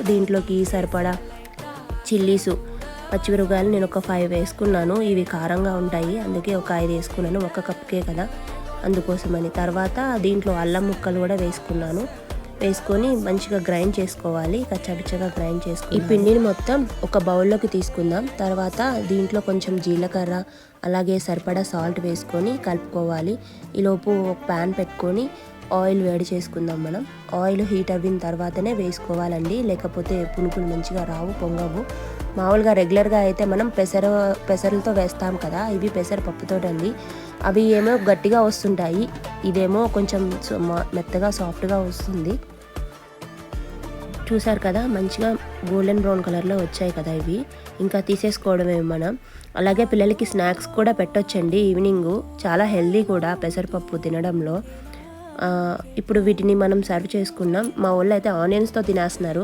దీంట్లోకి సరిపడా చిల్లీసు పచ్చిమిరపకాయలు నేను ఒక 5 వేసుకున్నాను. ఇవి కారంగా ఉంటాయి, అందుకే ఒక 5 వేసుకున్నాను, ఒక కప్కే కదా అందుకోసమని. తర్వాత దీంట్లో అల్లం ముక్కలు కూడా వేసుకొని మంచిగా గ్రైండ్ చేసుకోవాలి, కచ్చాపిచ్చగా గ్రైండ్ చేసుకుని ఈ పిండిని మొత్తం ఒక బౌల్లోకి తీసుకుందాం. తర్వాత దీంట్లో కొంచెం జీలకర్ర అలాగే సరిపడా సాల్ట్ వేసుకొని కలుపుకోవాలి. ఈలోపు ఒక ప్యాన్ పెట్టుకొని ఆయిల్ వేడి చేసుకుందాం. మనం ఆయిల్ హీట్ అయిన తర్వాతనే వేసుకోవాలండి, లేకపోతే పునుకులు మంచిగా రావు, పొంగవు. మామూలుగా రెగ్యులర్గా అయితే మనం పెసరలతో వేస్తాం కదా, ఇవి పెసరపప్పుతో అండి. అవి ఏమో గట్టిగా వస్తుంటాయి, ఇదేమో కొంచెం మెత్తగా సాఫ్ట్గా వస్తుంది. చూసారు కదా మంచిగా గోల్డెన్ బ్రౌన్ కలర్లో వచ్చాయి కదా ఇవి. ఇంకా తీసేసుకోవడమే మనం. అలాగే పిల్లలకి స్నాక్స్ కూడా పెట్టొచ్చండి ఈవినింగు, చాలా హెల్దీ కూడా పెసరపప్పు తినడంలో. ఇప్పుడు వీటిని మనం సర్వ్ చేసుకున్నాం. మా వాళ్ళు అయితే ఆనియన్స్తో తినేస్తున్నారు.